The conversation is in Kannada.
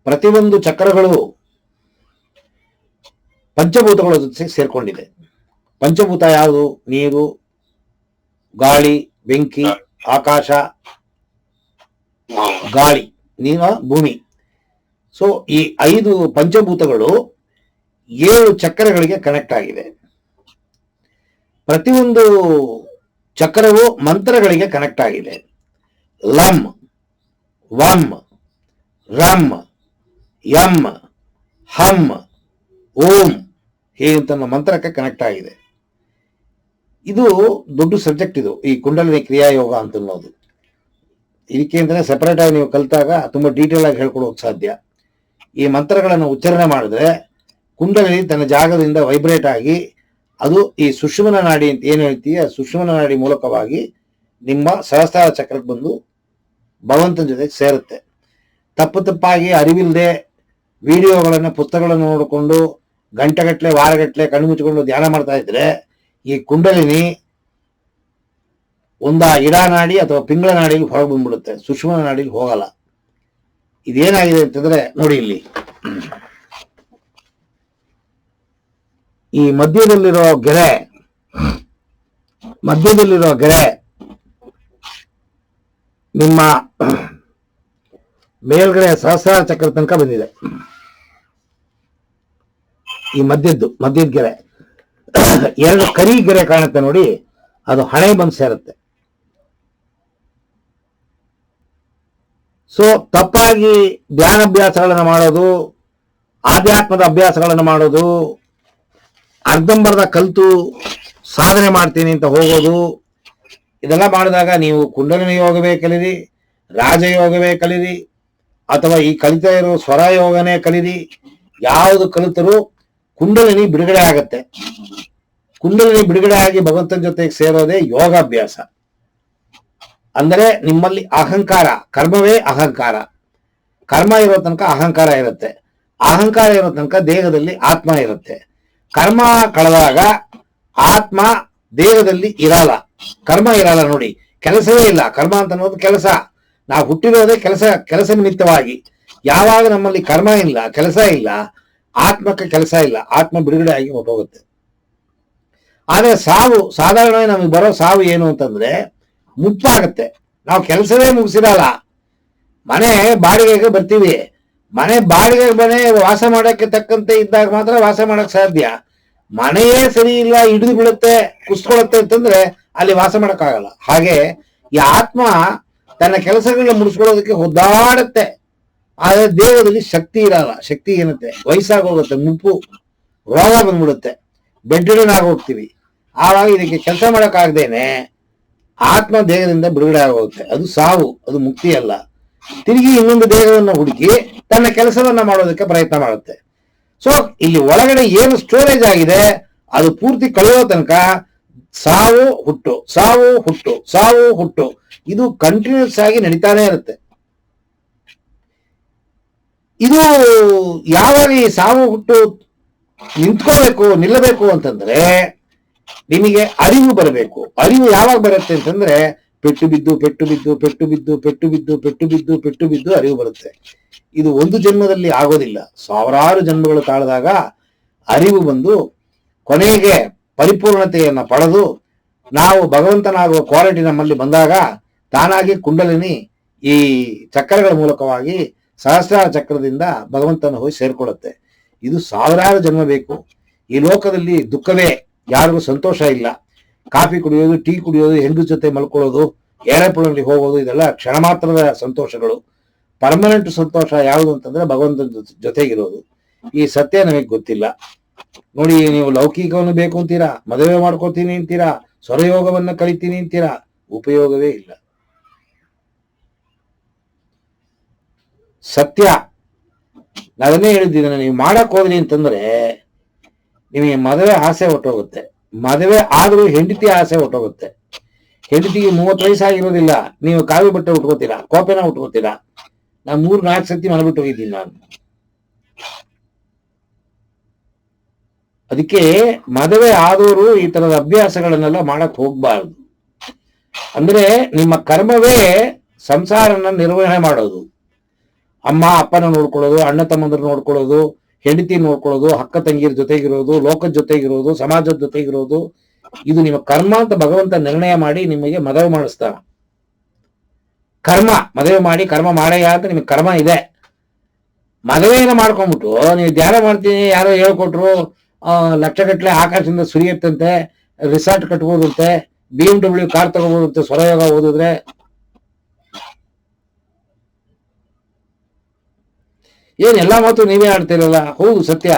ಪ್ರತಿಯೊಂದು ಚಕ್ರಗಳು ಪಂಚಭೂತಗಳ ಜೊತೆ ಸೇರ್ಕೊಂಡಿದೆ. ಪಂಚಭೂತ ಯಾವುದು? ನೀರು, ಗಾಳಿ, ಬೆಂಕಿ, ಆಕಾಶ, ಗಾಳಿ, ನೀರು, ಭೂಮಿ. ಸೊ ಈ 5 ಪಂಚಭೂತಗಳು 7 ಚಕ್ರಗಳಿಗೆ ಕನೆಕ್ಟ್ ಆಗಿದೆ. ಪ್ರತಿಯೊಂದು ಚಕ್ರವು ಮಂತ್ರಗಳಿಗೆ ಕನೆಕ್ಟ್ ಆಗಿದೆ. ಲಂ, ವಂ, ರಂ, ಯಂ, ಹಂ, ಓಂ ಹೀಗಂತ ಮಂತ್ರಕ್ಕೆ ಕನೆಕ್ಟ್ ಆಗಿದೆ. ಇದು ದೊಡ್ಡ ಸಬ್ಜೆಕ್ಟ್. ಇದು ಈ ಕುಂಡಲಿನಿ ಕ್ರಿಯಾಯೋಗ ಅಂತ ಅನ್ನೋದು. ಇದಕ್ಕೆ ಅಂತಲೇ ಸೆಪರೇಟ್ ಆಗಿ ನೀವು ಕಲಿತಾಗ ತುಂಬಾ ಡೀಟೇಲ್ ಆಗಿ ಹೇಳ್ಕೊಡೋಕೆ ಸಾಧ್ಯ. ಈ ಮಂತ್ರಗಳನ್ನು ಉಚ್ಚಾರಣೆ ಮಾಡಿದ್ರೆ ಕುಂಡಲಿನಿ ತನ್ನ ಜಾಗದಿಂದ ವೈಬ್ರೇಟ್ ಆಗಿ ಅದು ಈ ಸುಷುಮ್ನ ನಾಡಿ ಅಂತ ಏನು ಹೇಳ್ತೀವಿ, ಆ ಸುಷುಮ್ನ ನಾಡಿ ಮೂಲಕವಾಗಿ ನಿಮ್ಮ ಸಹಸ್ರಾರ ಚಕ್ರಕ್ಕೆ ಬಂದು ಭಗವಂತನ ಜೊತೆಗೆ ಸೇರುತ್ತೆ. ತಪ್ಪಾಗಿ ಅರಿವಿಲ್ಲದೆ ವಿಡಿಯೋಗಳನ್ನು, ಪುಸ್ತಕಗಳನ್ನು ನೋಡಿಕೊಂಡು ಗಂಟೆಗಟ್ಟಲೆ, ವಾರಗಟ್ಟಲೆ ಕಣ್ಣು ಮುಚ್ಚಿಕೊಂಡು ಧ್ಯಾನ ಮಾಡ್ತಾ ಇದ್ರೆ ಈ ಕುಂಡಲಿನಿ ಇಡಾ ನಾಡಿ ಅಥವಾ ಪಿಂಗಳ ನಾಡಿಗೆ ಹೊರಗೆ ಬಂದ್ಬಿಡುತ್ತೆ, ಸುಷುಮ್ನ ನಾಡಿಗೆ ಹೋಗಲ್ಲ. ಇದೇನಾಗಿದೆ ಅಂತಂದ್ರೆ ನೋಡಿ, ಇಲ್ಲಿ ಈ ಮಧ್ಯದಲ್ಲಿರೋ ಗೆರೆ ನಿಮ್ಮ ಮೇಲ್ಗಡೆ ಸಹಸ್ರಾರ ಚಕ್ರ ತನಕ ಬಂದಿದೆ. ಈ ಮಧ್ಯದ ಗೆರೆ 2 ಕರಿ ಗೆರೆ ಕಾಣುತ್ತೆ ನೋಡಿ, ಅದು ಹಣೆ ಬಂದು ಸೇರುತ್ತೆ. ಸೊ ತಪ್ಪಾಗಿ ಧ್ಯಾನಾಭ್ಯಾಸಗಳನ್ನು ಮಾಡೋದು, ಆಧ್ಯಾತ್ಮದ ಅಭ್ಯಾಸಗಳನ್ನು ಮಾಡೋದು, ಅರ್ಧಂಬರ್ಧ ಕಲಿತು ಸಾಧನೆ ಮಾಡ್ತೀನಿ ಅಂತ ಹೋಗೋದು, ಇದೆಲ್ಲ ಮಾಡಿದಾಗ ನೀವು ಕುಂಡಲಿನಿ ಯೋಗವೇ ಕಲೀರಿ, ರಾಜಯೋಗವೇ ಕಲೀರಿ, ಅಥವಾ ಈ ಕಲಿತಾ ಇರೋ ಸ್ವರ ಯೋಗನೇ ಕಲೀರಿ, ಯಾವುದು ಕಲಿತರೂ ಕುಂಡಲಿನಿ ಬಿಡುಗಡೆ ಆಗತ್ತೆ. ಕುಂಡಲಿನಿ ಬಿಡುಗಡೆ ಆಗಿ ಭಗವಂತನ ಜೊತೆಗೆ ಸೇರೋದೇ ಯೋಗಾಭ್ಯಾಸ. ಅಂದರೆ ನಿಮ್ಮಲ್ಲಿ ಅಹಂಕಾರ, ಕರ್ಮವೇ ಅಹಂಕಾರ. ಕರ್ಮ ಇರೋ ತನಕ ಅಹಂಕಾರ ಇರುತ್ತೆ, ಅಹಂಕಾರ ಇರೋ ತನಕ ದೇಹದಲ್ಲಿ ಆತ್ಮ ಇರುತ್ತೆ. ಕರ್ಮ ಕಳೆದಾಗ ಆತ್ಮ ದೇಹದಲ್ಲಿ ಇರಲ್ಲ, ಕರ್ಮ ಇರಲ್ಲ. ನೋಡಿ, ಕೆಲಸವೇ ಇಲ್ಲ. ಕರ್ಮ ಅಂತ ಅನ್ನೋದು ಕೆಲಸ. ನಾವು ಹುಟ್ಟಿರೋದೇ ಕೆಲಸ ನಿಮಿತ್ತವಾಗಿ. ಯಾವಾಗ ನಮ್ಮಲ್ಲಿ ಕರ್ಮ ಇಲ್ಲ, ಕೆಲಸ ಇಲ್ಲ, ಆತ್ಮಕ್ಕೆ ಕೆಲಸ ಇಲ್ಲ, ಆತ್ಮ ಬಿಡುಗಡೆ ಆಗಿ ಹೊರಟೋಗುತ್ತೆ. ಆದ್ರೆ ಸಾವು, ಸಾಧಾರಣವಾಗಿ ನಮಗೆ ಬರೋ ಸಾವು ಏನು ಅಂತಂದ್ರೆ ಮುಪ್ಪಾಗತ್ತೆ. ನಾವು ಕೆಲಸವೇ ಮುಗಿಸಿರಲ್ಲ, ಮನೆ ಬಾಡಿಗೆಗೆ ಬರ್ತೀವಿ. ಮನೆ ವಾಸ ಮಾಡಕ್ಕೆ ತಕ್ಕಂತೆ ಇದ್ದಾಗ ಮಾತ್ರ ವಾಸ ಮಾಡಕ್ ಸಾಧ್ಯ. ಮನೆಯೇ ಸರಿ ಇಲ್ಲ, ಹಿಡಿದು ಬೀಳುತ್ತೆ, ಕುಸ್ಕೊಳತ್ತೆ ಅಂತಂದ್ರೆ ಅಲ್ಲಿ ವಾಸ ಮಾಡಕ್ಕಾಗಲ್ಲ. ಹಾಗೆ ಈ ಆತ್ಮ ತನ್ನ ಕೆಲಸಗಳನ್ನ ಮುಗಿಸ್ಕೊಳ್ಳೋದಕ್ಕೆ ಒದ್ದಾಡುತ್ತೆ, ಆದ್ರೆ ದೇಹದಲ್ಲಿ ಶಕ್ತಿ ಇರಲ್ಲ. ಶಕ್ತಿ ಏನತ್ತೆ, ವಯಸ್ಸಾಗೋಗುತ್ತೆ, ಮುಪ್ಪು, ರೋಗ ಬಂದ್ಬಿಡುತ್ತೆ, ಬೆಡ್ ರಿಡನ್ ಆಗೋಗ್ತೀವಿ. ಆವಾಗ ಇದಕ್ಕೆ ಕೆಲಸ ಮಾಡಕ್ಕಾಗ್ದೇನೆ ಆತ್ಮ ದೇಹದಿಂದ ಬಿಡುಗಡೆ ಆಗೋಗುತ್ತೆ. ಅದು ಸಾವು, ಅದು ಮುಕ್ತಿ ಅಲ್ಲ. ತಿರುಗಿ ಇನ್ನೊಂದು ದೇಹವನ್ನು ಹುಡುಕಿ ತನ್ನ ಕೆಲಸವನ್ನ ಮಾಡೋದಕ್ಕೆ ಪ್ರಯತ್ನ ಮಾಡುತ್ತೆ. ಸೊ ಇಲ್ಲಿ ಒಳಗಡೆ ಏನು ಸ್ಟೋರೇಜ್ ಆಗಿದೆ ಅದು ಪೂರ್ತಿ ಕಳೆಯೋ ತನಕ ಸಾವು ಹುಟ್ಟು, ಸಾವು ಹುಟ್ಟು, ಸಾವು ಹುಟ್ಟು, ಇದು ಕಂಟಿನ್ಯೂಸ್ ಆಗಿ ನಡೀತಾನೆ ಇರುತ್ತೆ. ಇದು ಯಾವಾಗ ಈ ಸಾವು ಹುಟ್ಟು ನಿಲ್ಲಬೇಕು ಅಂತಂದ್ರೆ ನಿಮಗೆ ಅರಿವು ಬರಬೇಕು. ಅರಿವು ಯಾವಾಗ ಬರುತ್ತೆ ಅಂತಂದ್ರೆ ಪೆಟ್ಟು ಬಿದ್ದು ಅರಿವು ಬರುತ್ತೆ. ಇದು ಒಂದು ಜನ್ಮದಲ್ಲಿ ಆಗೋದಿಲ್ಲ, ಸಾವಿರಾರು ಜನ್ಮಗಳು ತಾಳಿದಾಗ ಅರಿವು ಬಂದು ಕೊನೆಗೆ ಪರಿಪೂರ್ಣತೆಯನ್ನ ಪಡೆದು ನಾವು ಭಗವಂತನಾಗುವ ಕ್ವಾಲಿಟಿ ನಮ್ಮಲ್ಲಿ ಬಂದಾಗ ತಾನಾಗಿ ಕುಂಡಲಿನಿ ಈ ಚಕ್ರಗಳ ಮೂಲಕವಾಗಿ ಸಹಸ್ರಾರ ಚಕ್ರದಿಂದ ಭಗವಂತನ ಹೋಗಿ ಸೇರ್ಕೊಳ್ಳುತ್ತೆ. ಇದು ಸಾವಿರಾರು ಜನ್ಮ ಬೇಕು. ಈ ಲೋಕದಲ್ಲಿ ದುಃಖವೇ, ಯಾರಿಗೂ ಸಂತೋಷ ಇಲ್ಲ. ಕಾಫಿ ಕುಡಿಯೋದು, ಟೀ ಕುಡಿಯೋದು, ಹೆಂಡರ ಜೊತೆ ಮಲ್ಕೊಳ್ಳೋದು, ಏರೋಪ್ಲೇನಲ್ಲಿ ಹೋಗೋದು, ಇದೆಲ್ಲ ಕ್ಷಣ ಮಾತ್ರದ ಸಂತೋಷಗಳು. ಪರ್ಮನೆಂಟ್ ಸಂತೋಷ ಯಾವುದು ಅಂತಂದ್ರೆ ಭಗವಂತನ ಜೊತೆಗಿರೋದು. ಈ ಸತ್ಯ ನಮಗೆ ಗೊತ್ತಿಲ್ಲ. ನೋಡಿ, ನೀವು ಲೌಕಿಕವನ್ನು ಬೇಕು ಅಂತೀರಾ, ಮದುವೆ ಮಾಡ್ಕೋತೀನಿ ಅಂತೀರಾ, ಸ್ವರಯೋಗವನ್ನ ಕಲಿತೀನಿ ಅಂತೀರಾ, ಉಪಯೋಗವೇ ಇಲ್ಲ. ಸತ್ಯ ನಾವನ್ನೇ ಹೇಳಿದ್ದೀನಿ, ನೀವು ಮಾಡಕ್ ಹೋದ್ರಿ ಅಂತಂದ್ರೆ ನಿಮಗೆ ಮದುವೆ ಆಸೆ ಹೊಟ್ಟೋಗುತ್ತೆ. ಮದುವೆ ಆದ್ರೂ ಹೆಂಡತಿ ಆಸೆ ಹೊಟ್ಟೋಗುತ್ತೆ. ಹೆಂಡತಿಗೆ 30 ವಯಸ್ಸಾಗಿರೋದಿಲ್ಲ, ನೀವು ಕಾವಿ ಬಟ್ಟೆ ಉಟ್ಕೋತೀರಾ, ಕೋಪೆನ ಉಟ್ಕೋತೀರಾ. ನಾನು 3-4 ಸತಿ ಮನೆ ಬಿಟ್ಟು ಹೋಗಿದ್ದೀನಿ ನಾನು. ಅದಕ್ಕೆ ಮದುವೆ ಆದವರು ಈ ತರದ ಅಭ್ಯಾಸಗಳನ್ನೆಲ್ಲ ಮಾಡಕ್ ಹೋಗ್ಬಾರ್ದು. ಅಂದ್ರೆ ನಿಮ್ಮ ಕರ್ಮವೇ ಸಂಸಾರನ ನಿರ್ವಹಣೆ ಮಾಡೋದು. ಅಮ್ಮ ಅಪ್ಪನ ನೋಡ್ಕೊಳ್ಳೋದು, ಅಣ್ಣ ತಮ್ಮಂದ್ರ ನೋಡ್ಕೊಳ್ಳೋದು, ಹೆಂಡತಿ ನೋಡ್ಕೊಳ್ಳೋದು, ಅಕ್ಕ ತಂಗಿಯರ ಜೊತೆಗಿರೋದು, ಲೋಕದ ಜೊತೆಗಿರೋದು, ಸಮಾಜದ ಜೊತೆಗಿರೋದು, ಇದು ನಿಮ್ಮ ಕರ್ಮ ಅಂತ ಭಗವಂತ ನಿರ್ಣಯ ಮಾಡಿ ನಿಮಗೆ ಮದುವೆ ಮಾಡಿಸ್ತಾ. ಕರ್ಮ ಮದುವೆ ಮಾಡಿ ಕರ್ಮ ಮಾಡಯ್ಯ ಅಂತ ನಿಮಗೆ ಕರ್ಮ ಇದೆ. ಮದುವೆಯನ್ನು ಮಾಡ್ಕೊಂಡ್ಬಿಟ್ಟು ನೀವು ಧ್ಯಾನ ಮಾಡ್ತೀನಿ ಯಾರೋ ಹೇಳ್ಕೊಟ್ರು, ಲಕ್ಷಗಟ್ಟಲೆ ಆಕಾಶದಿಂದ ಸುರಿಯುತ್ತಂತೆ, ರಿಸಾರ್ಟ್ ಕಟ್ಬೋದಂತೆ, BMW ಕಾರ್ ತಗೋಬೋದಂತೆ ಸ್ವರಯೋಗ ಓದಿದ್ರೆ. ಏನ್ ಎಲ್ಲಾ ಮಾತು ನೀವೇ ಆಡ್ತಿರಲ್ಲ. ಹೌದು ಸತ್ಯ.